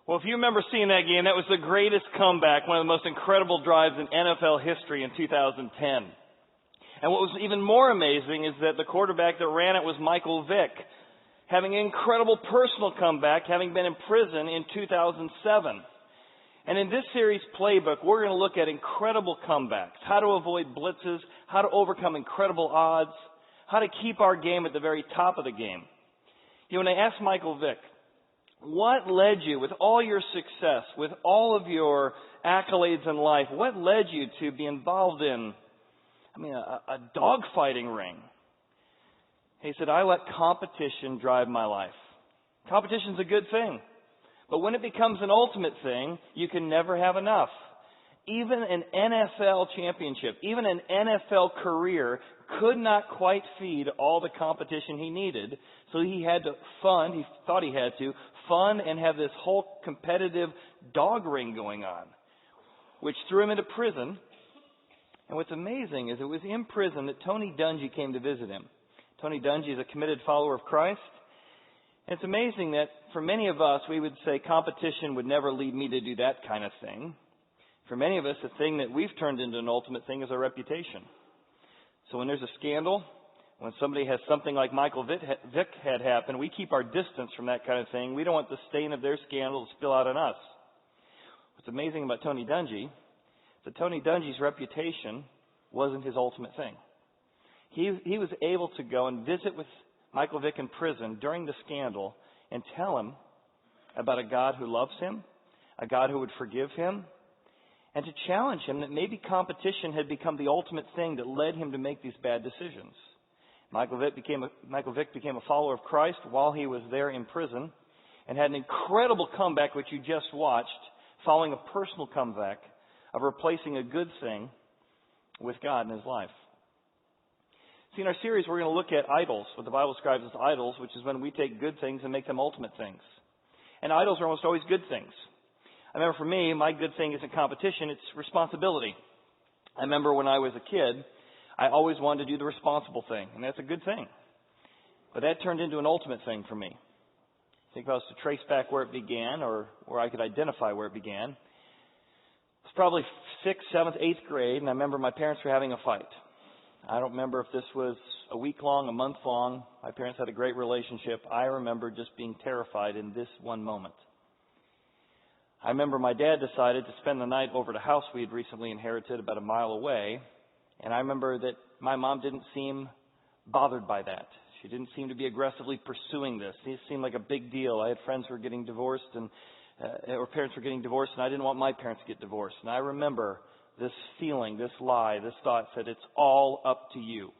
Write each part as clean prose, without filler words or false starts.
Well, if you remember seeing that game, that was the greatest comeback, one of the most incredible drives in NFL history in 2010. And what was even more amazing is that the quarterback that ran it was Michael Vick, having an incredible personal comeback, having been in prison in 2007. And in this series, Playbook, we're going to look at incredible comebacks, how to avoid blitzes, how to overcome incredible odds, how to keep our game at the very top of the game. You know, when I asked Michael Vick, what led you, with all your success, with all of your accolades in life, what led you to be involved in, a dogfighting ring? He said, I let competition drive my life. Competition's a good thing. But when it becomes an ultimate thing, you can never have enough. Even an NFL championship, even an NFL career could not quite feed all the competition he needed. So he thought he had to fund and have this whole competitive dog ring going on, which threw him into prison. And what's amazing is it was in prison that Tony Dungy came to visit him. Tony Dungy is a committed follower of Christ. And it's amazing that for many of us, we would say competition would never lead me to do that kind of thing. For many of us, the thing that we've turned into an ultimate thing is our reputation. So when there's a scandal, when somebody has something like Michael Vick had happen, we keep our distance from that kind of thing. We don't want the stain of their scandal to spill out on us. What's amazing about Tony Dungy is that Tony Dungy's reputation wasn't his ultimate thing. He was able to go and visit with Michael Vick in prison during the scandal and tell him about a God who loves him, a God who would forgive him, and to challenge him that maybe competition had become the ultimate thing that led him to make these bad decisions. Michael Vick became a follower of Christ while he was there in prison and had an incredible comeback, which you just watched, following a personal comeback of replacing a good thing with God in his life. See, in our series, we're going to look at idols, what the Bible describes as idols, which is when we take good things and make them ultimate things. And idols are almost always good things. I remember for me, my good thing isn't competition, it's responsibility. I remember when I was a kid, I always wanted to do the responsible thing, and that's a good thing. But that turned into an ultimate thing for me. I think if I was to trace back where it began, or where I could identify where it began, it was probably 6th, 7th, 8th grade, and I remember my parents were having a fight. I don't remember if this was a week long, a month long. My parents had a great relationship. I remember just being terrified in this one moment. I remember my dad decided to spend the night over at a house we had recently inherited about a mile away. And I remember that my mom didn't seem bothered by that. She didn't seem to be aggressively pursuing this. It seemed like a big deal. I had friends who were getting divorced or parents were getting divorced, and I didn't want my parents to get divorced. And I remember this feeling, this lie, this thought said, it's all up to you.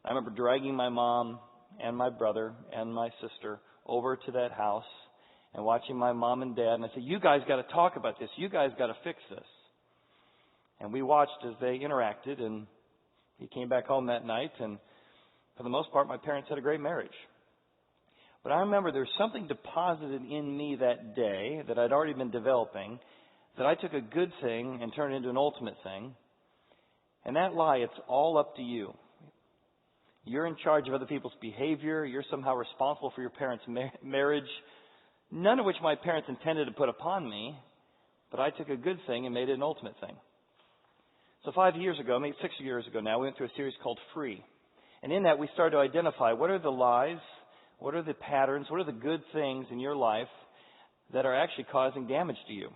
I remember dragging my mom and my brother and my sister over to that house and watching my mom and dad. And I said, you guys got to talk about this. You guys got to fix this. And we watched as they interacted, and he came back home that night. And for the most part, my parents had a great marriage. But I remember there was something deposited in me that day that I'd already been developing, that I took a good thing and turned it into an ultimate thing. And that lie, it's all up to you. You're in charge of other people's behavior. You're somehow responsible for your parents' marriage, none of which my parents intended to put upon me, but I took a good thing and made it an ultimate thing. So 5 years ago, maybe 6 years ago now, we went through a series called Free. And in that, we started to identify what are the lies, what are the patterns, what are the good things in your life that are actually causing damage to you.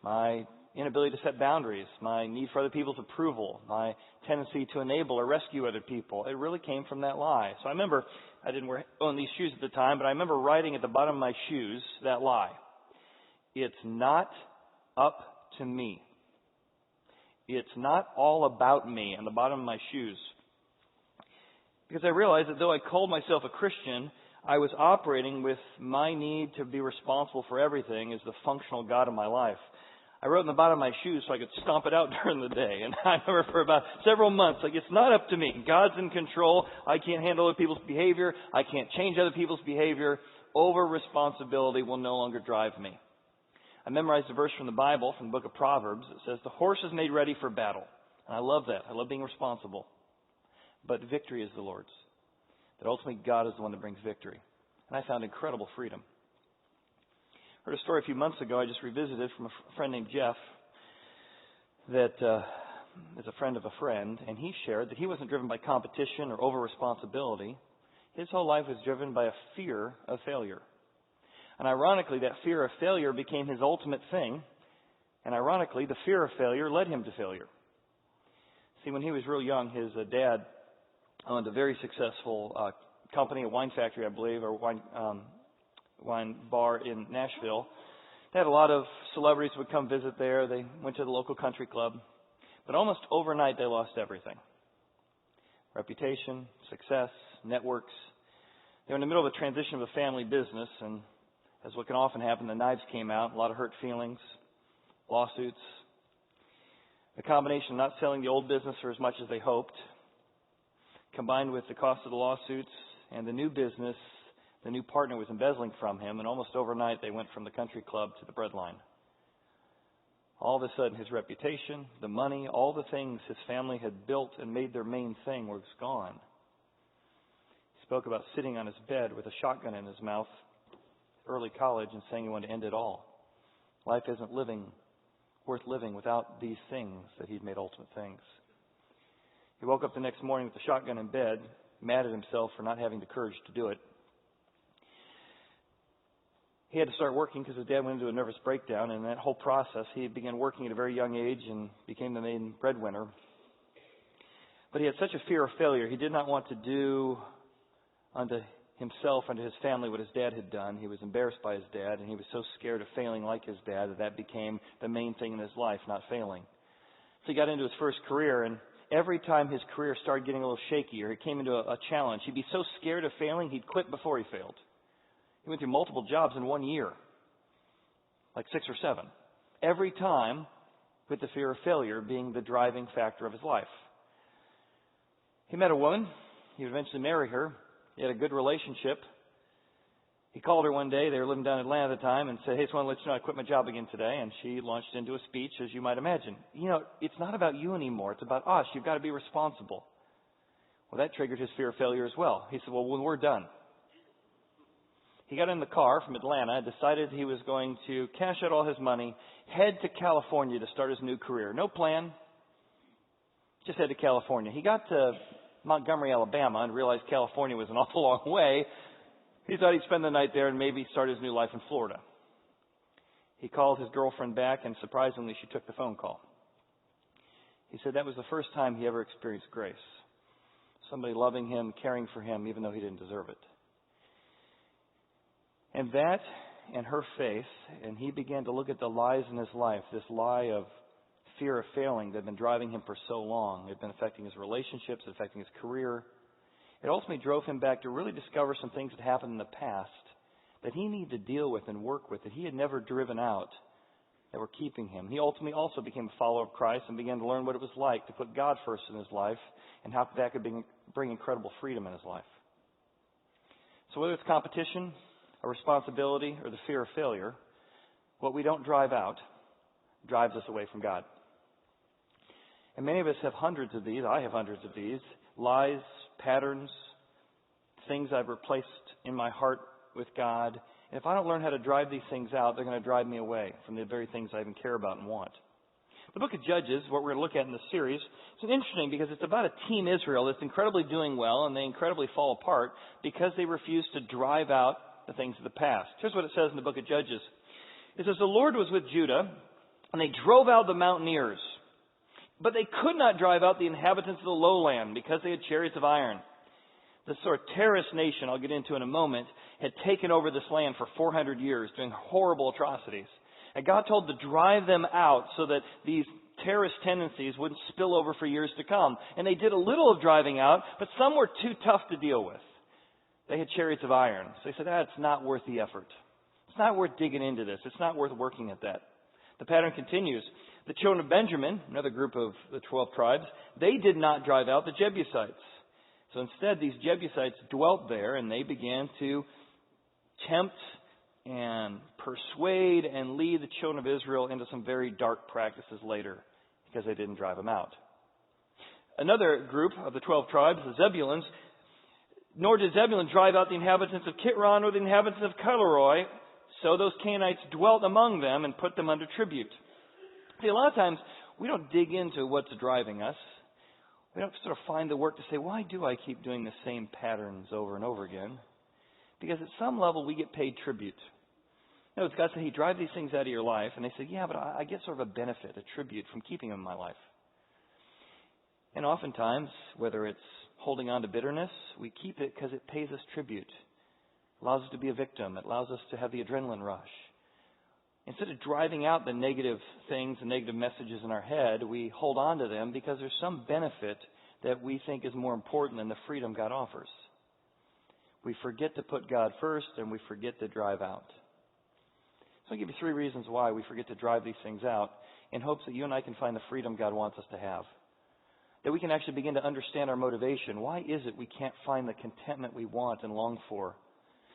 My inability to set boundaries, my need for other people's approval, my tendency to enable or rescue other people. It really came from that lie. So I remember, I didn't own these shoes at the time, but I remember writing at the bottom of my shoes that lie. It's not up to me. It's not all about me on the bottom of my shoes. Because I realized that though I called myself a Christian, I was operating with my need to be responsible for everything as the functional God of my life. I wrote in the bottom of my shoes so I could stomp it out during the day. And I remember for about several months, it's not up to me. God's in control. I can't handle other people's behavior. I can't change other people's behavior. Over-responsibility will no longer drive me. I memorized a verse from the Bible, from the book of Proverbs. It says, the horse is made ready for battle. And I love that. I love being responsible. But victory is the Lord's. That ultimately God is the one that brings victory. And I found incredible freedom. Heard a story a few months ago I just revisited from a friend named Jeff that is a friend of a friend, and he shared that he wasn't driven by competition or over-responsibility. His whole life was driven by a fear of failure. And ironically, that fear of failure became his ultimate thing, and ironically, the fear of failure led him to failure. See, when he was real young, his dad owned a very successful company, a wine factory, I believe, or wine bar in Nashville. They had a lot of celebrities who would come visit there. They went to the local country club. But almost overnight, they lost everything. Reputation, success, networks. They were in the middle of a transition of a family business, and as what can often happen, the knives came out, a lot of hurt feelings, lawsuits. The combination of not selling the old business for as much as they hoped, combined with the cost of the lawsuits and the new business, the new partner was embezzling from him, and almost overnight they went from the country club to the breadline. All of a sudden his reputation, the money, all the things his family had built and made their main thing was gone. He spoke about sitting on his bed with a shotgun in his mouth, early college, and saying he wanted to end it all. Life isn't worth living without these things that he'd made ultimate things. He woke up the next morning with the shotgun in bed, mad at himself for not having the courage to do it. He had to start working because his dad went into a nervous breakdown, and in that whole process, he began working at a very young age and became the main breadwinner. But he had such a fear of failure, he did not want to do unto himself, unto his family, what his dad had done. He was embarrassed by his dad, and he was so scared of failing like his dad that became the main thing in his life, not failing. So he got into his first career, and every time his career started getting a little shaky or he came into a challenge, he'd be so scared of failing, he'd quit before he failed. He went through multiple jobs in 1 year, like 6 or 7. Every time with the fear of failure being the driving factor of his life. He met a woman. He would eventually marry her. He had a good relationship. He called her one day. They were living down in Atlanta at the time and said, "Hey, just want to let you know I quit my job again today." And she launched into a speech, as you might imagine. It's not about you anymore. It's about us. You've got to be responsible. Well, that triggered his fear of failure as well. He said, "Well, when we're done." He got in the car from Atlanta, decided he was going to cash out all his money, head to California to start his new career. No plan, just head to California. He got to Montgomery, Alabama, and realized California was an awful long way. He thought he'd spend the night there and maybe start his new life in Florida. He called his girlfriend back, and surprisingly, she took the phone call. He said that was the first time he ever experienced grace. Somebody loving him, caring for him, even though he didn't deserve it. And that and her faith, and he began to look at the lies in his life, this lie of fear of failing that had been driving him for so long. It had been affecting his relationships, affecting his career. It ultimately drove him back to really discover some things that happened in the past that he needed to deal with and work with, that he had never driven out, that were keeping him. He ultimately also became a follower of Christ and began to learn what it was like to put God first in his life and how that could bring incredible freedom in his life. So whether it's competition, a responsibility, or the fear of failure, what we don't drive out drives us away from God. And many of us have hundreds of these. I have hundreds of these. Lies, patterns, things I've replaced in my heart with God. And if I don't learn how to drive these things out, they're going to drive me away from the very things I even care about and want. The book of Judges, what we're going to look at in this series, it's interesting because it's about a team Israel that's incredibly doing well, and they incredibly fall apart because they refuse to drive out the things of the past. Here's what it says in the book of Judges. It says, "The Lord was with Judah, and they drove out the mountaineers. But they could not drive out the inhabitants of the lowland because they had chariots of iron." This sort of terrorist nation, I'll get into in a moment, had taken over this land for 400 years, doing horrible atrocities. And God told to drive them out so that these terrorist tendencies wouldn't spill over for years to come. And they did a little of driving out, but some were too tough to deal with. They had chariots of iron. So they said, it's not worth the effort. It's not worth digging into this. It's not worth working at that. The pattern continues. The children of Benjamin, another group of the 12 tribes, they did not drive out the Jebusites. So instead, these Jebusites dwelt there, and they began to tempt and persuade and lead the children of Israel into some very dark practices later because they didn't drive them out. Another group of the 12 tribes, the Zebulons, nor did Zebulun drive out the inhabitants of Kitron or the inhabitants of Caleroy. So those Canaanites dwelt among them and put them under tribute. See, a lot of times we don't dig into what's driving us. We don't sort of find the work to say, why do I keep doing the same patterns over and over again? Because at some level we get paid tribute. No, God said, hey, drive these things out of your life. And they say, yeah, but I get sort of a benefit, a tribute from keeping them in my life. And oftentimes, whether it's holding on to bitterness, we keep it because it pays us tribute. It allows us to be a victim. It allows us to have the adrenaline rush. Instead of driving out the negative things, the negative messages in our head, we hold on to them because there's some benefit that we think is more important than the freedom God offers. We forget to put God first, and we forget to drive out. So I'll give you 3 reasons why we forget to drive these things out in hopes that you and I can find the freedom God wants us to have. That we can actually begin to understand our motivation. Why is it we can't find the contentment we want and long for?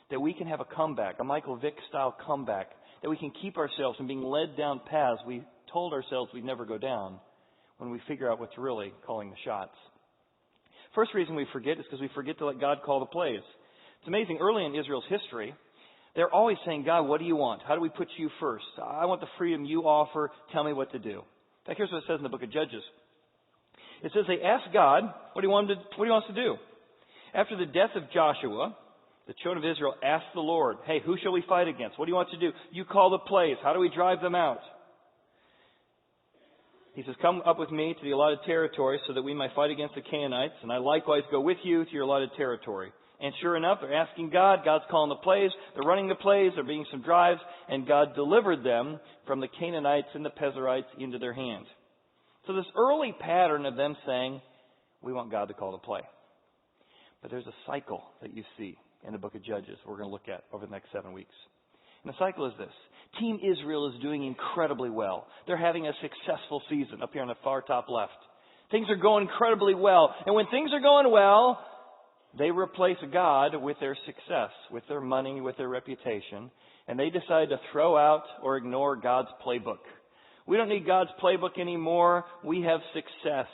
That we can have a comeback, a Michael Vick-style comeback. That we can keep ourselves from being led down paths we told ourselves we'd never go down when we figure out what's really calling the shots. First reason we forget is because we forget to let God call the plays. It's amazing. Early in Israel's history, they're always saying, God, what do you want? How do we put you first? I want the freedom you offer. Tell me what to do. In fact, here's what it says in the book of Judges. It says they asked God what he wants to do. After the death of Joshua, the children of Israel asked the Lord, hey, who shall we fight against? What do you want to do? You call the plays. How do we drive them out? He says, come up with me to the allotted territory so that we might fight against the Canaanites, and I likewise go with you to your allotted territory. And sure enough, they're asking God. God's calling the plays. They're running the plays. They're being some drives. And God delivered them from the Canaanites and the Pezerites into their hand. So this early pattern of them saying, we want God to call the play. But there's a cycle that you see in the book of Judges we're going to look at over the next 7 weeks. And the cycle is this. Team Israel is doing incredibly well. They're having a successful season up here on the far top left. Things are going incredibly well. And when things are going well, they replace God with their success, with their money, with their reputation, and they decide to throw out or ignore God's playbook. We don't need God's playbook anymore. We have success.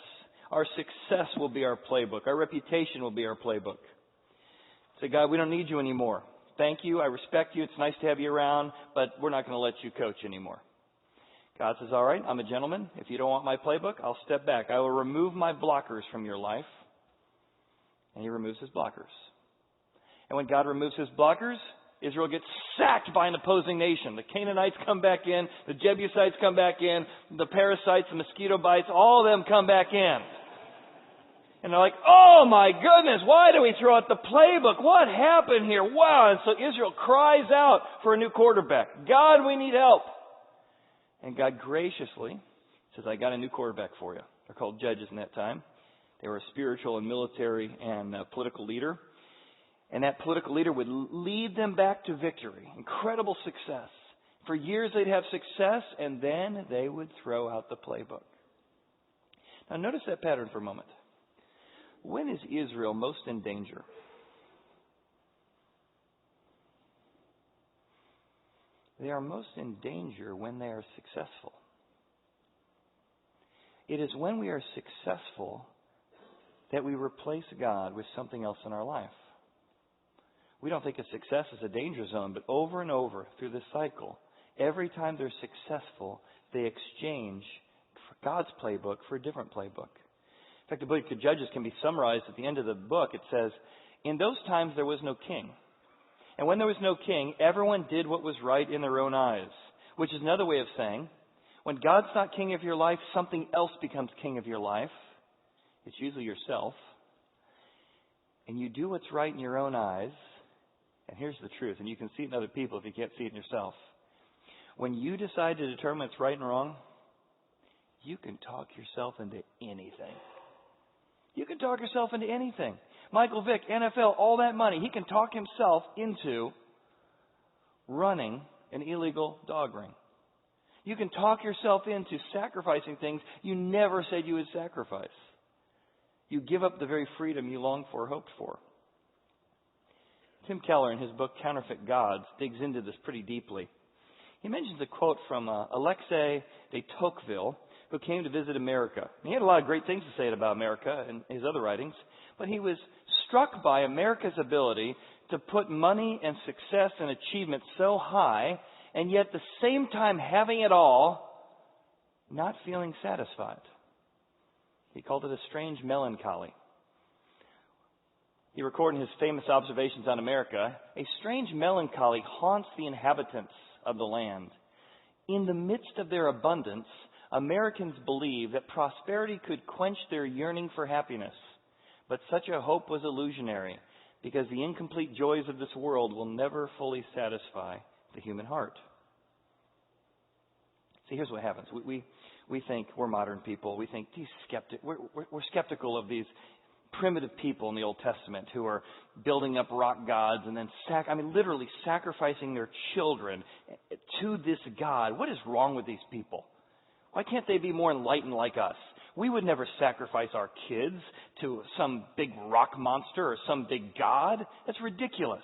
Our success will be our playbook. Our reputation will be our playbook. Say, God, we don't need you anymore. Thank you. I respect you. It's nice to have you around, but we're not going to let you coach anymore. God says, all right, I'm a gentleman. If you don't want my playbook, I'll step back. I will remove my blockers from your life. And he removes his blockers. And when God removes his blockers, Israel gets sacked by an opposing nation. The Canaanites come back in. The Jebusites come back in. The parasites, the mosquito bites, all of them come back in. And they're like, oh my goodness, why do we throw out the playbook? What happened here? Wow. And so Israel cries out for a new quarterback. God, we need help. And God graciously says, I got a new quarterback for you. They're called judges in that time. They were a spiritual and military and political leader. And that political leader would lead them back to victory. Incredible success. For years they'd have success, and then they would throw out the playbook. Now notice that pattern for a moment. When is Israel most in danger? They are most in danger when they are successful. It is when we are successful that we replace God with something else in our life. We don't think of success as a danger zone, but over and over through this cycle, every time they're successful, they exchange God's playbook for a different playbook. In fact, the book of Judges can be summarized at the end of the book. It says, in those times there was no king. And when there was no king, everyone did what was right in their own eyes, which is another way of saying, when God's not king of your life, something else becomes king of your life. It's usually yourself. And you do what's right in your own eyes. And here's the truth, and you can see it in other people if you can't see it in yourself. When you decide to determine what's right and wrong, you can talk yourself into anything. You can talk yourself into anything. Michael Vick, NFL, all that money, he can talk himself into running an illegal dog ring. You can talk yourself into sacrificing things you never said you would sacrifice. You give up the very freedom you longed for, hoped for. Tim Keller, in his book Counterfeit Gods, digs into this pretty deeply. He mentions a quote from Alexei de Tocqueville, who came to visit America. He had a lot of great things to say about America in his other writings, but he was struck by America's ability to put money and success and achievement so high, and yet at the same time having it all, not feeling satisfied. He called it a strange melancholy. He recorded in his famous observations on America, a strange melancholy haunts the inhabitants of the land. In the midst of their abundance, Americans believe that prosperity could quench their yearning for happiness. But such a hope was illusionary, because the incomplete joys of this world will never fully satisfy the human heart. See, here's what happens. We think we're modern people. We think we're skeptical of these primitive people in the Old Testament who are building up rock gods and then literally sacrificing their children to this God. What is wrong with these people? Why can't they be more enlightened like us? We would never sacrifice our kids to some big rock monster or some big god. That's ridiculous.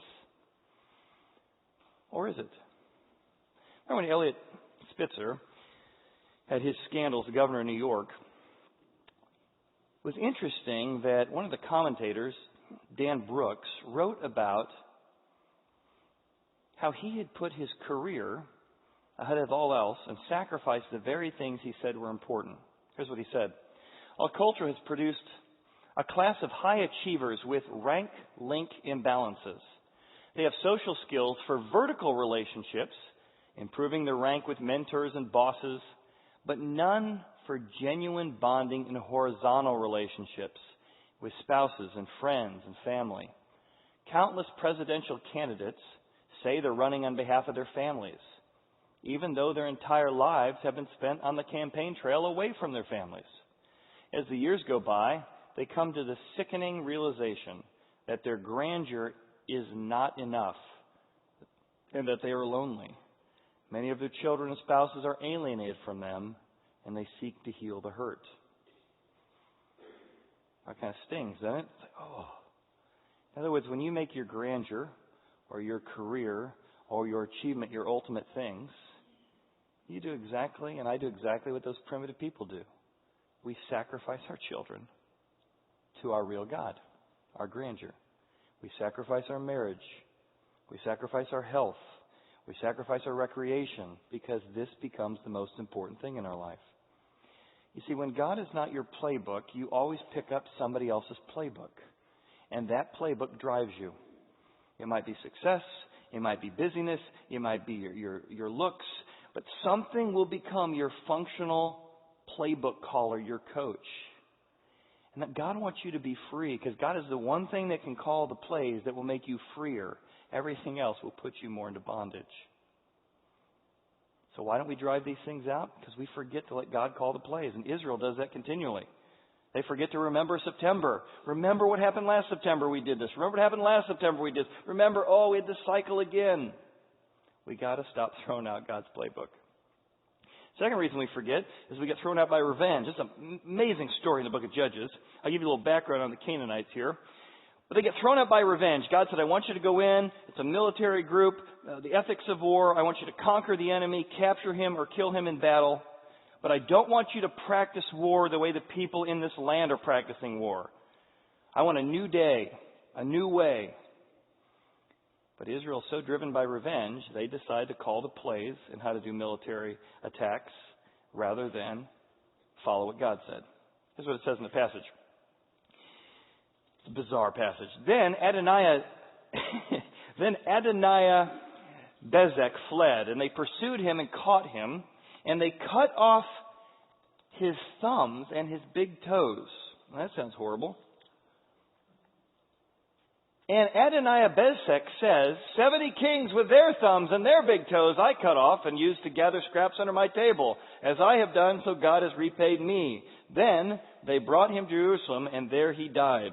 Or is it? Remember when Eliot Spitzer had his scandals, the governor of New York? It was interesting that one of the commentators, Dan Brooks, wrote about how he had put his career ahead of all else and sacrificed the very things he said were important. Here's what he said. Our culture has produced a class of high achievers with rank-link imbalances. They have social skills for vertical relationships, improving their rank with mentors and bosses, but none for genuine bonding in horizontal relationships with spouses and friends and family. Countless presidential candidates say they're running on behalf of their families, even though their entire lives have been spent on the campaign trail away from their families. As the years go by, they come to the sickening realization that their grandeur is not enough and that they are lonely. Many of their children and spouses are alienated from them, and they seek to heal the hurt. That kind of stings, doesn't it? It's like, oh. In other words, when you make your grandeur or your career or your achievement your ultimate things, you do exactly, and I do exactly what those primitive people do. We sacrifice our children to our real God, our grandeur. We sacrifice our marriage. We sacrifice our health. We sacrifice our recreation because this becomes the most important thing in our life. You see, when God is not your playbook, you always pick up somebody else's playbook. And that playbook drives you. It might be success. It might be busyness. It might be your looks. But something will become your functional playbook caller, your coach. And that God wants you to be free, because God is the one thing that can call the plays that will make you freer. Everything else will put you more into bondage. So why don't we drive these things out? Because we forget to let God call the plays. And Israel does that continually. They forget to remember September. Remember what happened last September we did this. Remember what happened last September we did this. Remember, we had this cycle again. We got to stop throwing out God's playbook. Second reason we forget is we get thrown out by revenge. It's an amazing story in the book of Judges. I'll give you a little background on the Canaanites here. But they get thrown out by revenge. God said, I want you to go in. It's a military group. The ethics of war. I want you to conquer the enemy, capture him, or kill him in battle. But I don't want you to practice war the way the people in this land are practicing war. I want a new day, a new way. But Israel is so driven by revenge, they decide to call the plays in how to do military attacks rather than follow what God said. Here's what it says in the passage. It's a bizarre passage. Then Adoniah Bezek fled, and they pursued him and caught him, and they cut off his thumbs and his big toes. Well, that sounds horrible. And Adoniah Bezek says, 70 kings with their thumbs and their big toes I cut off and used to gather scraps under my table. As I have done, so God has repaid me. Then they brought him to Jerusalem, and there he died.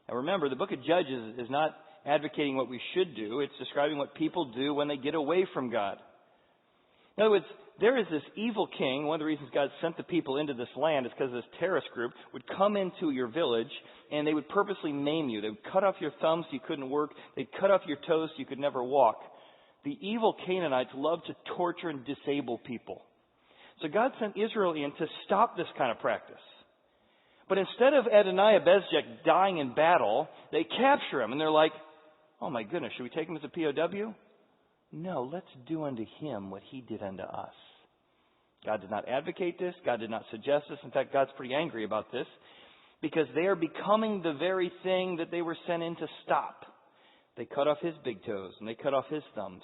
Now remember, the book of Judges is not advocating what we should do. It's describing what people do when they get away from God. In other words, there is this evil king. One of the reasons God sent the people into this land is because this terrorist group would come into your village and they would purposely maim you. They would cut off your thumbs so you couldn't work. They'd cut off your toes so you could never walk. The evil Canaanites loved to torture and disable people. So God sent Israel in to stop this kind of practice. But instead of Adoniah Bezek dying in battle, they capture him and they're like, Oh my goodness, should we take him as a POW? No, let's do unto him what he did unto us. God did not advocate this. God did not suggest this. In fact, God's pretty angry about this because they are becoming the very thing that they were sent in to stop. They cut off his big toes and they cut off his thumbs.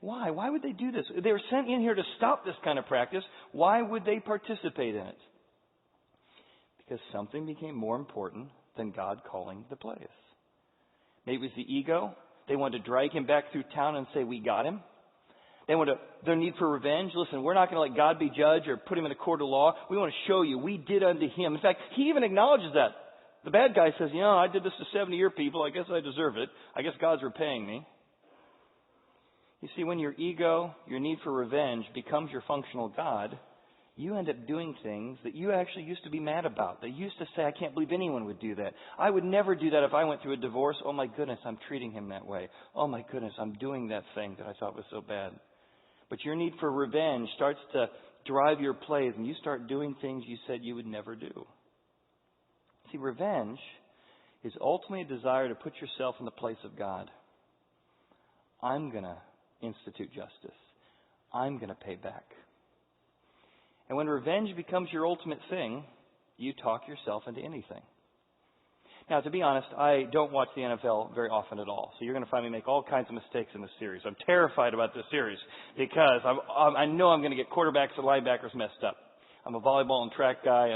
Why? Why would they do this? They were sent in here to stop this kind of practice. Why would they participate in it? Because something became more important than God calling the place. Maybe it was the ego. They wanted to drag him back through town and say, we got him. They wanted their need for revenge. Listen, we're not going to let God be judge or put him in a court of law. We want to show you we did unto him. In fact, he even acknowledges that. The bad guy says, I did this to 70 of your people. I guess I deserve it. I guess God's repaying me. You see, when your ego, your need for revenge becomes your functional God, you end up doing things that you actually used to be mad about. They used to say, I can't believe anyone would do that. I would never do that if I went through a divorce. Oh my goodness, I'm treating him that way. Oh my goodness, I'm doing that thing that I thought was so bad. But your need for revenge starts to drive your plays, and you start doing things you said you would never do. See, revenge is ultimately a desire to put yourself in the place of God. I'm going to institute justice. I'm going to pay back. And when revenge becomes your ultimate thing, you talk yourself into anything. Now, to be honest, I don't watch the NFL very often at all. So you're going to find me make all kinds of mistakes in this series. I'm terrified about this series because I know I'm going to get quarterbacks and linebackers messed up. I'm a volleyball and track guy.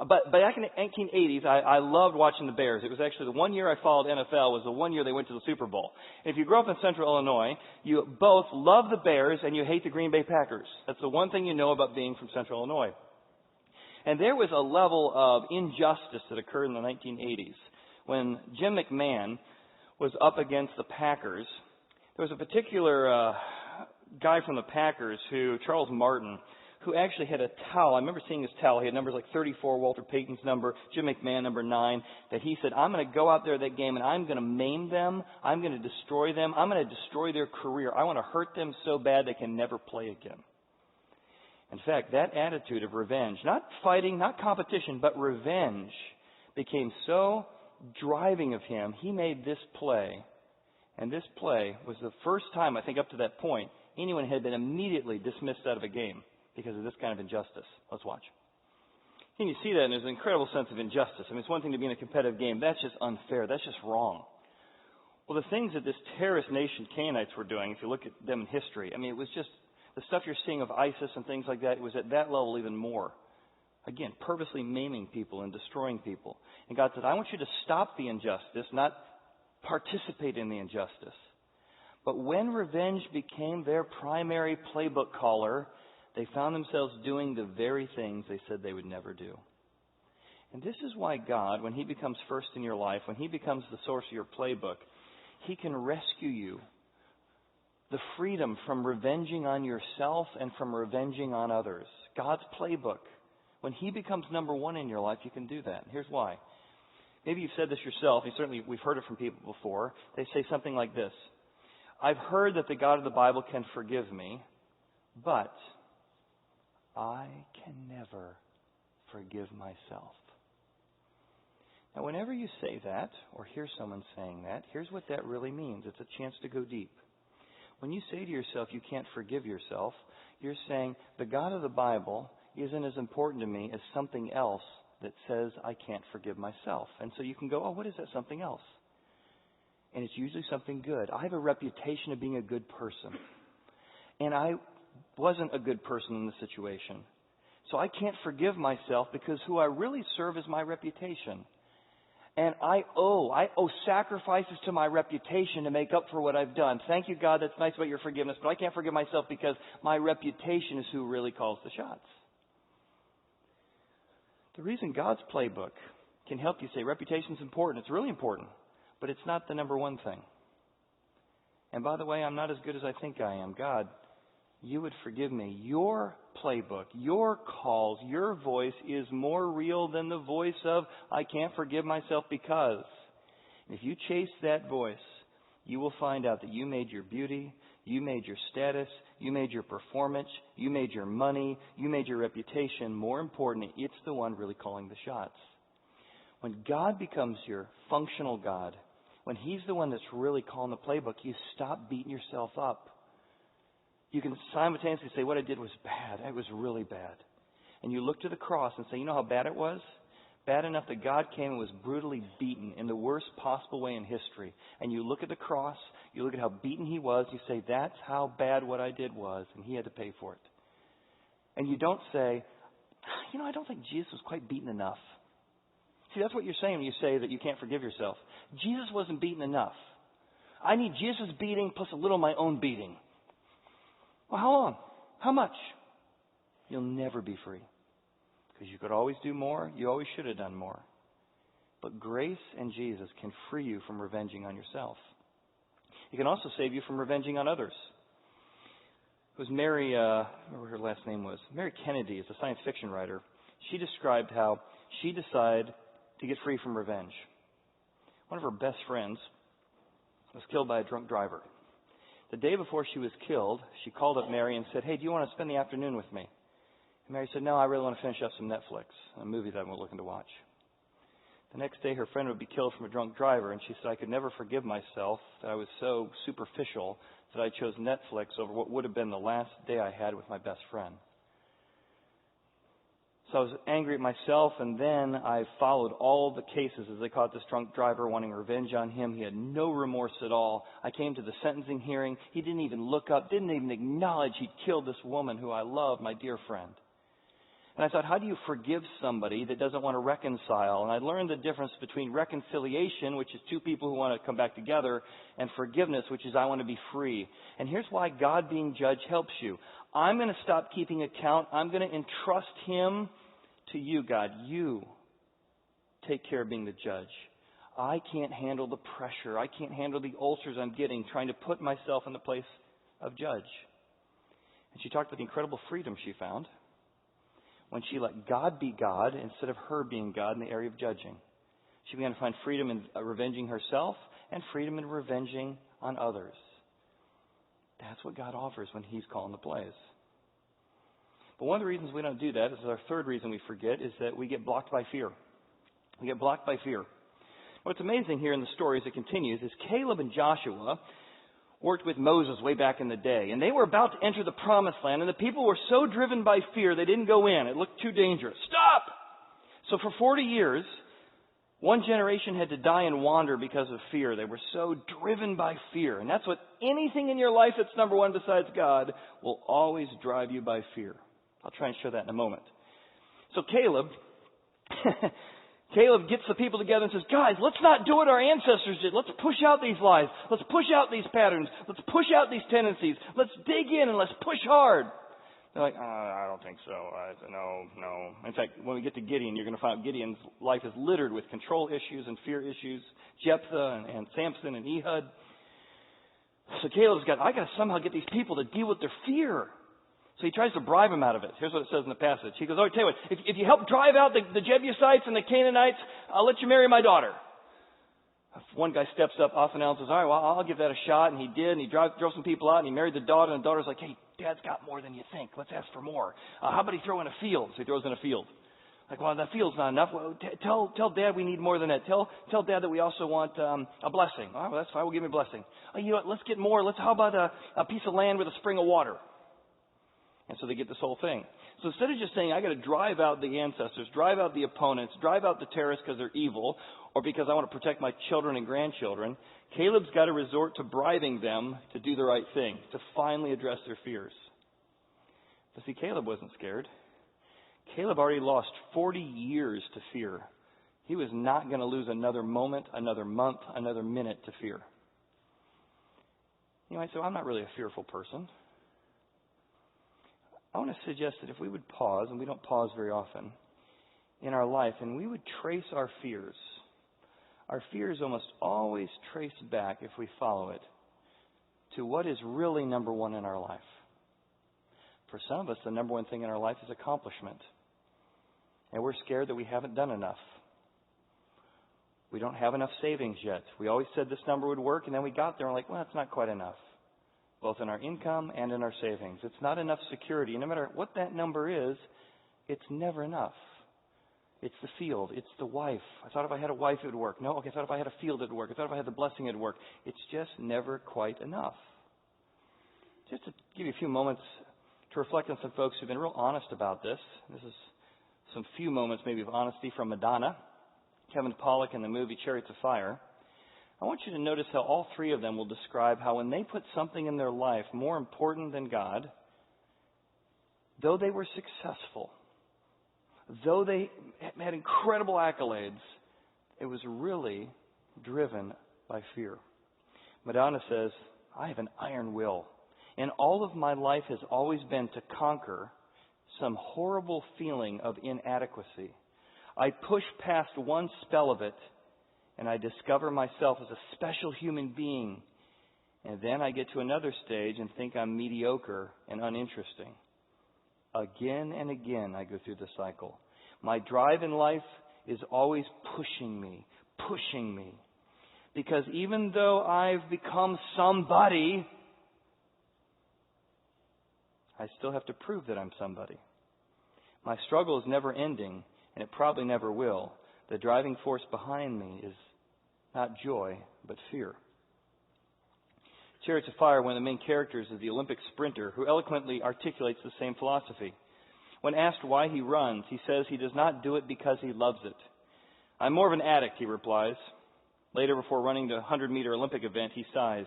But back in the 1980s, I loved watching the Bears. It was actually the one year I followed NFL was the one year they went to the Super Bowl. And if you grew up in Central Illinois, you both love the Bears and you hate the Green Bay Packers. That's the one thing you know about being from Central Illinois. And there was a level of injustice that occurred in the 1980s. When Jim McMahon was up against the Packers, there was a particular guy from the Packers, Charles Martin, who actually had a towel. I remember seeing his towel. He had numbers like 34, Walter Payton's number, Jim McMahon, number 9, that he said, I'm going to go out there that game and I'm going to maim them. I'm going to destroy them. I'm going to destroy their career. I want to hurt them so bad they can never play again. In fact, that attitude of revenge, not fighting, not competition, but revenge, became so driving of him, he made this play. And this play was the first time, I think up to that point, anyone had been immediately dismissed out of a game because of this kind of injustice. Let's watch. And you see that, and there's an incredible sense of injustice. I mean, it's one thing to be in a competitive game. That's just unfair. That's just wrong. Well, the things that this terrorist nation Canaanites were doing, if you look at them in history, I mean, it was just the stuff you're seeing of ISIS and things like that, it was at that level even more. Again, purposely maiming people and destroying people. And God said, I want you to stop the injustice, not participate in the injustice. But when revenge became their primary playbook caller, they found themselves doing the very things they said they would never do. And this is why God, when He becomes first in your life, when He becomes the source of your playbook, He can rescue you. The freedom from revenging on yourself and from revenging on others. God's playbook. When He becomes number one in your life, you can do that. Here's why. Maybe you've said this yourself, and certainly we've heard it from people before. They say something like this. I've heard that the God of the Bible can forgive me, but I can never forgive myself. Now, whenever you say that, or hear someone saying that, here's what that really means. It's a chance to go deep. When you say to yourself you can't forgive yourself, you're saying the God of the Bible isn't as important to me as something else that says I can't forgive myself. And so you can go, oh, what is that something else? And it's usually something good. I have a reputation of being a good person. And I wasn't a good person in the situation. So I can't forgive myself because who I really serve is my reputation. And I owe sacrifices to my reputation to make up for what I've done. Thank you, God, that's nice about your forgiveness, but I can't forgive myself because my reputation is who really calls the shots. The reason God's playbook can help you say reputation's important, it's really important, but it's not the number one thing. And by the way, I'm not as good as I think I am. God, you would forgive me. Your playbook, your calls, your voice is more real than the voice of I can't forgive myself because. If you chase that voice, you will find out that you made your beauty, you made your status, you made your performance, you made your money, you made your reputation more important. It's the one really calling the shots. When God becomes your functional God, When He's the one that's really calling the playbook, you stop beating yourself up. You can simultaneously say, what I did was bad. It was really bad. And you look to the cross and say, you know how bad it was? Bad enough that God came and was brutally beaten in the worst possible way in history. And you look at the cross, you look at how beaten He was, you say, that's how bad what I did was, and He had to pay for it. And you don't say, I don't think Jesus was quite beaten enough. See, that's what you're saying when you say that you can't forgive yourself. Jesus wasn't beaten enough. I need Jesus' beating plus a little of my own beating. Well, how long? How much? You'll never be free. Because you could always do more. You always should have done more. But grace and Jesus can free you from revenging on yourself. He can also save you from revenging on others. It was Mary, I don't know what her last name was. Mary Kennedy is a science fiction writer. She described how she decided to get free from revenge. One of her best friends was killed by a drunk driver. The day before she was killed, she called up Mary and said, hey, do you want to spend the afternoon with me? And Mary said, no, I really want to finish up some Netflix, a movie that I'm looking to watch. The next day, her friend would be killed from a drunk driver, and she said, I could never forgive myself that I was so superficial that I chose Netflix over what would have been the last day I had with my best friend. So I was angry at myself, and then I followed all the cases as they caught this drunk driver wanting revenge on him. He had no remorse at all. I came to the sentencing hearing. He didn't even look up, didn't even acknowledge he'd killed this woman who I love, my dear friend. And I thought, how do you forgive somebody that doesn't want to reconcile? And I learned the difference between reconciliation, which is two people who want to come back together, and forgiveness, which is I want to be free. And here's why God being judge helps you. I'm going to stop keeping account. I'm going to entrust Him to you, God. You take care of being the judge. I can't handle the pressure. I can't handle the ulcers I'm getting trying to put myself in the place of judge. And she talked about the incredible freedom she found when she let God be God instead of her being God in the area of judging. She began to find freedom in revenging herself and freedom in revenging on others. That's what God offers when He's calling the plays. But one of the reasons we don't do that, this is our third reason we forget, is that we get blocked by fear. We get blocked by fear. What's amazing here in the story as it continues is Caleb and Joshua worked with Moses way back in the day. And they were about to enter the promised land. And the people were so driven by fear, they didn't go in. It looked too dangerous. Stop! So for 40 years, one generation had to die and wander because of fear. They were so driven by fear. And that's what anything in your life that's number one besides God will always drive you by fear. I'll try and show that in a moment. So Caleb gets the people together and says, guys, let's not do what our ancestors did. Let's push out these lies. Let's push out these patterns. Let's push out these tendencies. Let's dig in and let's push hard. They're like, I don't think so. I said, no. In fact, when we get to Gideon, you're going to find out Gideon's life is littered with control issues and fear issues. Jephthah and Samson and Ehud. So Caleb's I got to somehow get these people to deal with their fear. So he tries to bribe them out of it. Here's what it says in the passage. He goes, oh, I tell you what, if you help drive out the Jebusites and the Canaanites, I'll let you marry my daughter. One guy steps up off and down and says, all right, well, I'll give that a shot. And he did. And he drove some people out and he married the daughter. And the daughter's like, hey, Dad's got more than you think. Let's ask for more. How about he throw in a field? So he throws in a field. Like, well, that field's not enough. Well, tell Dad we need more than that. Tell Dad that we also want a blessing. All right, well, that's fine. We'll give him a blessing. Oh, you know what? Let's get more. How about a piece of land with a spring of water? And so they get this whole thing. So instead of just saying, I got to drive out the ancestors, drive out the opponents, drive out the terrorists because they're evil, or because I want to protect my children and grandchildren, Caleb's got to resort to bribing them to do the right thing, to finally address their fears. But see, Caleb wasn't scared. Caleb already lost 40 years to fear. He was not going to lose another moment, another month, another minute to fear. You might say, I'm not really a fearful person. I want to suggest that if we would pause, and we don't pause very often, in our life, and we would trace our fears almost always trace back, if we follow it, to what is really number one in our life. For some of us, the number one thing in our life is accomplishment. And we're scared that we haven't done enough. We don't have enough savings yet. We always said this number would work, and then we got there and we're like, well, it's not quite enough. Both in our income and in our savings. It's not enough security. No matter what that number is, it's never enough. It's the field. It's the wife. I thought if I had a wife, it would work. No, okay, I thought if I had a field, it would work. I thought if I had the blessing, it would work. It's just never quite enough. Just to give you a few moments to reflect on some folks who've been real honest about this. This is some few moments maybe of honesty from Madonna, Kevin Pollak in the movie Chariots of Fire. I want you to notice how all three of them will describe how when they put something in their life more important than God, though they were successful, though they had incredible accolades, it was really driven by fear. Madonna says, I have an iron will, and all of my life has always been to conquer some horrible feeling of inadequacy. I push past one spell of it, and I discover myself as a special human being. And then I get to another stage and think I'm mediocre and uninteresting. Again and again I go through the cycle. My drive in life is always pushing me. Because even though I've become somebody, I still have to prove that I'm somebody. My struggle is never ending, and it probably never will. The driving force behind me is not joy, but fear. Chariots of Fire, one of the main characters is the Olympic sprinter who eloquently articulates the same philosophy. When asked why he runs, he says he does not do it because he loves it. I'm more of an addict, he replies. Later, before running the 100-meter Olympic event, he sighs.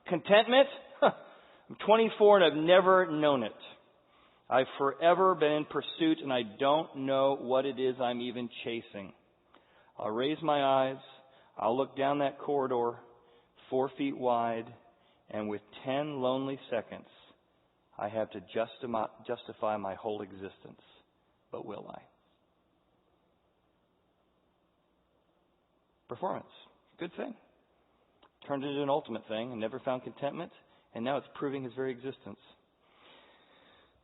Contentment? I'm 24 and I've never known it. I've forever been in pursuit and I don't know what it is I'm even chasing. I'll raise my eyes, I'll look down that corridor, 4 feet wide, and with 10 lonely seconds, I have to justify my whole existence. But will I? Performance. Good thing. Turned into an ultimate thing and never found contentment, and now it's proving his very existence.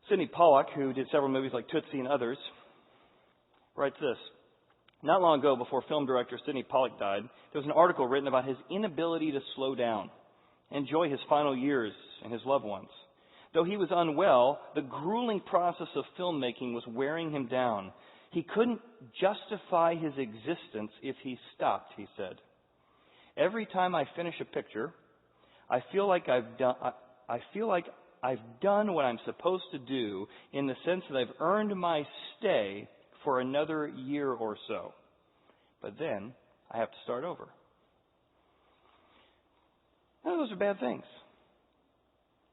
Sidney Pollack, who did several movies like Tootsie and others, writes this. Not long ago, before film director Sidney Pollack died, there was an article written about his inability to slow down, enjoy his final years and his loved ones. Though he was unwell, the grueling process of filmmaking was wearing him down. He couldn't justify his existence if he stopped, he said. Every time I finish a picture, I feel like I've done what I'm supposed to do in the sense that I've earned my stay for another year or so. But then I have to start over. None of those are bad things.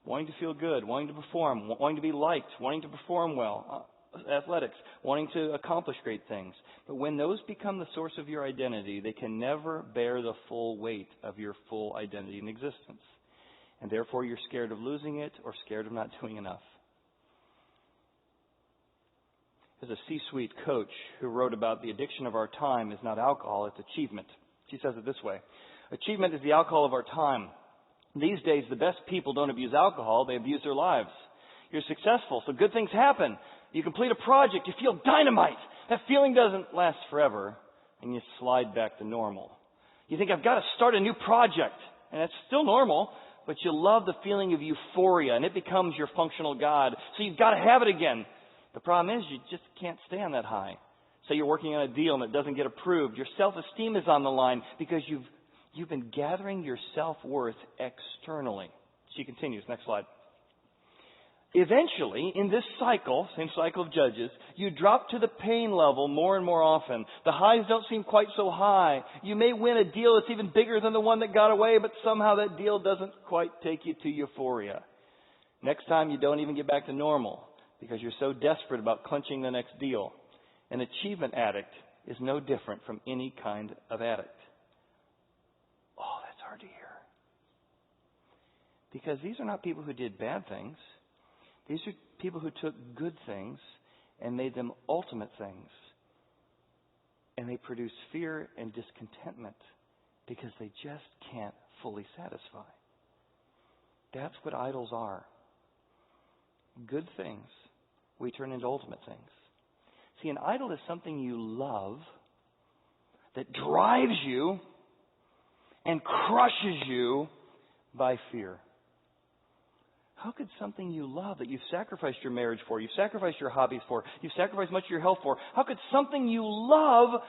Wanting to feel good, wanting to perform, wanting to be liked, wanting to perform well, athletics, wanting to accomplish great things. But when those become the source of your identity, they can never bear the full weight of your full identity and existence. And therefore you're scared of losing it or scared of not doing enough. There's a C-suite coach who wrote about the addiction of our time is not alcohol, it's achievement. She says it this way. Achievement is the alcohol of our time. These days, the best people don't abuse alcohol, they abuse their lives. You're successful, so good things happen. You complete a project, you feel dynamite. That feeling doesn't last forever, and you slide back to normal. You think, I've got to start a new project, and that's still normal, but you love the feeling of euphoria, and it becomes your functional God, so you've got to have it again. The problem is, you just can't stay on that high. Say you're working on a deal and it doesn't get approved. Your self-esteem is on the line because you've been gathering your self-worth externally. She continues. Next slide. Eventually, in this cycle, same cycle of Judges, you drop to the pain level more and more often. The highs don't seem quite so high. You may win a deal that's even bigger than the one that got away, but somehow that deal doesn't quite take you to euphoria. Next time, you don't even get back to normal because you're so desperate about clinching the next deal. An achievement addict is no different from any kind of addict. Oh, that's hard to hear. Because these are not people who did bad things. These are people who took good things and made them ultimate things. And they produce fear and discontentment because they just can't fully satisfy. That's what idols are. Good things we turn into ultimate things. See, an idol is something you love that drives you and crushes you by fear. How could something you love, that you've sacrificed your marriage for, you've sacrificed your hobbies for, you've sacrificed much of your health for, how could something you love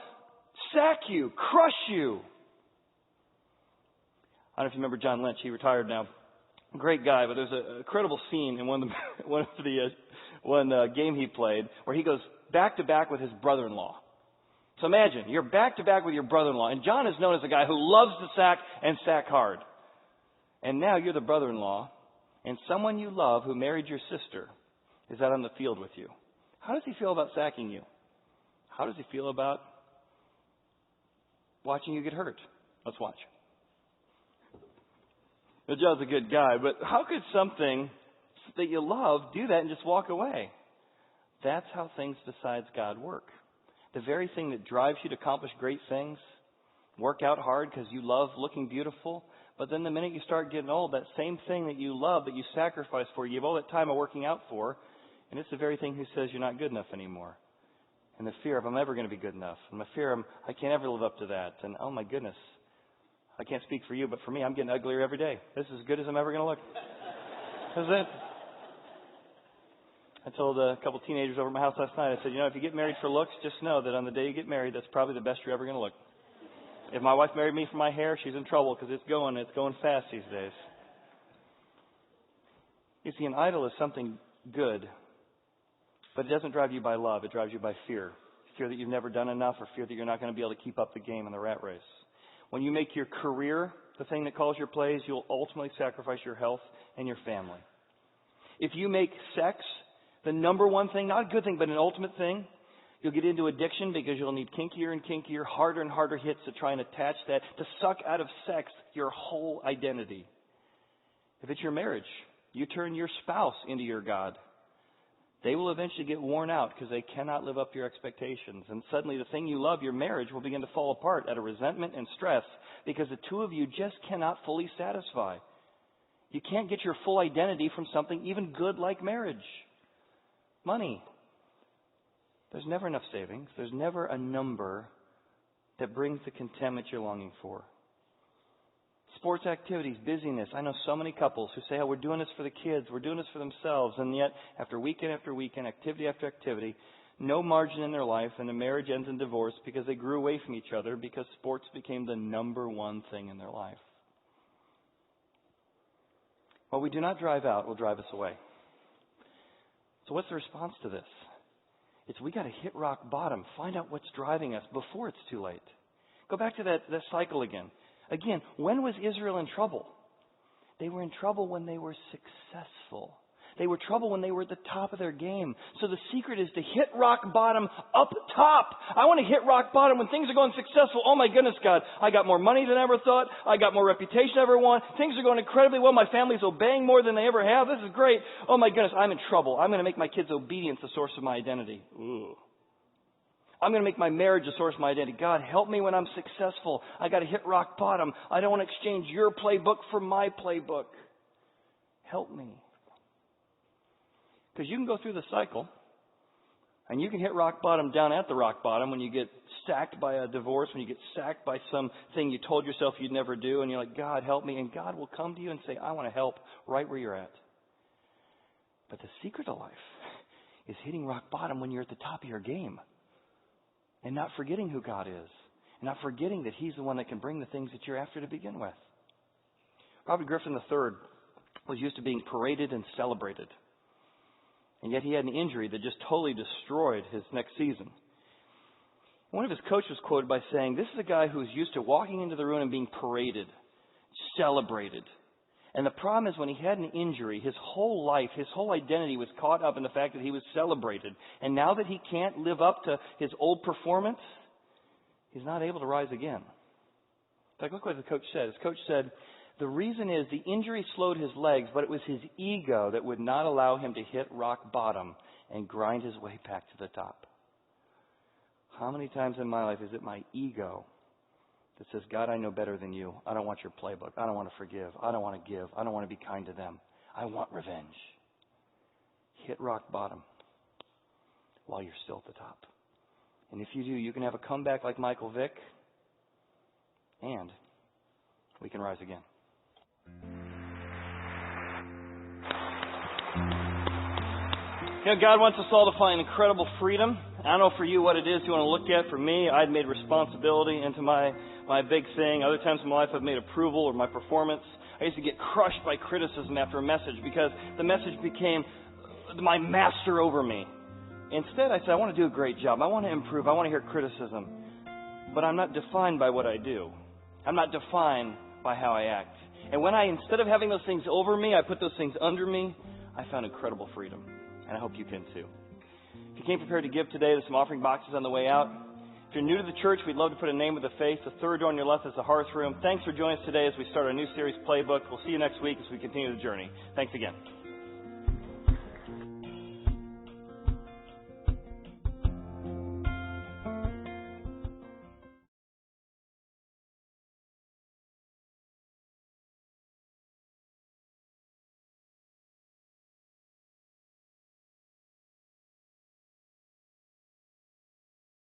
sack you, crush you? I don't know if you remember John Lynch. He retired now. Great guy, but there's an incredible scene in one game he played where he goes back to back with his brother-in-law. So imagine, you're back to back with your brother-in-law, and John is known as a guy who loves to sack and sack hard. And now you're the brother-in-law, and someone you love who married your sister is out on the field with you. How does he feel about sacking you? How does he feel about watching you get hurt? Let's watch. Now, John's a good guy, but how could something that you love do that and just walk away? That's how things besides God work. The very thing that drives you to accomplish great things, work out hard because you love looking beautiful, but then the minute you start getting old, that same thing that you love, that you sacrifice for, you have all that time of working out for, and it's the very thing who says you're not good enough anymore. And the fear of I'm never going to be good enough. And the fear of I can't ever live up to that. And oh my goodness, I can't speak for you, but for me, I'm getting uglier every day. This is as good as I'm ever going to look. That's it. I told a couple teenagers over at my house last night, I said, if you get married for looks, just know that on the day you get married, that's probably the best you're ever going to look. If my wife married me for my hair, she's in trouble because it's going fast these days. You see, an idol is something good, but it doesn't drive you by love. It drives you by fear. Fear that you've never done enough, or fear that you're not going to be able to keep up the game in the rat race. When you make your career the thing that calls your plays, you'll ultimately sacrifice your health and your family. If you make sex the number one thing, not a good thing, but an ultimate thing, you'll get into addiction because you'll need kinkier and kinkier, harder and harder hits to try and attach that, to suck out of sex your whole identity. If it's your marriage, you turn your spouse into your God. They will eventually get worn out because they cannot live up to your expectations. And suddenly the thing you love, your marriage, will begin to fall apart out of resentment and stress because the two of you just cannot fully satisfy. You can't get your full identity from something even good like marriage. Money. There's never enough savings. There's never a number that brings the contentment you're longing for. Sports activities, busyness. I know so many couples who say, we're doing this for the kids, we're doing this for themselves, and yet after weekend, activity after activity, no margin in their life, and the marriage ends in divorce because they grew away from each other because sports became the number one thing in their life. What we do not drive out will drive us away. So what's the response to this? It's we got to hit rock bottom, find out what's driving us before it's too late. Go back to that cycle again. Again, when was Israel in trouble? They were in trouble when they were successful. They were in trouble when they were at the top of their game. So the secret is to hit rock bottom up top. I want to hit rock bottom when things are going successful. Oh my goodness, God, I got more money than I ever thought. I got more reputation than I ever want. Things are going incredibly well. My family's obeying more than they ever have. This is great. Oh my goodness, I'm in trouble. I'm going to make my kids' obedience the source of my identity. Ooh. I'm going to make my marriage the source of my identity. God, help me when I'm successful. I got to hit rock bottom. I don't want to exchange your playbook for my playbook. Help me. Because you can go through the cycle, and you can hit rock bottom down at the rock bottom when you get sacked by a divorce, when you get sacked by something you told yourself you'd never do, and you're like, God, help me. And God will come to you and say, I want to help right where you're at. But the secret of life is hitting rock bottom when you're at the top of your game. And not forgetting who God is. And not forgetting that He's the one that can bring the things that you're after to begin with. Robert Griffin III was used to being paraded and celebrated. And yet he had an injury that just totally destroyed his next season. One of his coaches was quoted by saying, this is a guy who's used to walking into the room and being paraded, celebrated. And the problem is when he had an injury, his whole life, his whole identity was caught up in the fact that he was celebrated. And now that he can't live up to his old performance, he's not able to rise again. In fact, look what the coach said. His coach said, the reason is the injury slowed his legs, but it was his ego that would not allow him to hit rock bottom and grind his way back to the top. How many times in my life is it my ego that says, God, I know better than you. I don't want your playbook. I don't want to forgive. I don't want to give. I don't want to be kind to them. I want revenge. Hit rock bottom while you're still at the top. And if you do, you can have a comeback like Michael Vick, and we can rise again. You know, God wants us all to find incredible freedom. I don't know for you what it is you want to look at. For me, I'd made responsibility into my big thing. Other times in my life, I've made approval or my performance. I used to get crushed by criticism after a message because the message became my master over me. Instead, I said, I want to do a great job. I want to improve. I want to hear criticism. But I'm not defined by what I do. I'm not defined by how I act. And when instead of having those things over me, I put those things under me, I found incredible freedom. And I hope you can too. If you came prepared to give today, there's some offering boxes on the way out. If you're new to the church, we'd love to put a name with a face. The third door on your left is the hearth room. Thanks for joining us today as we start our new series, Playbook. We'll see you next week as we continue the journey. Thanks again.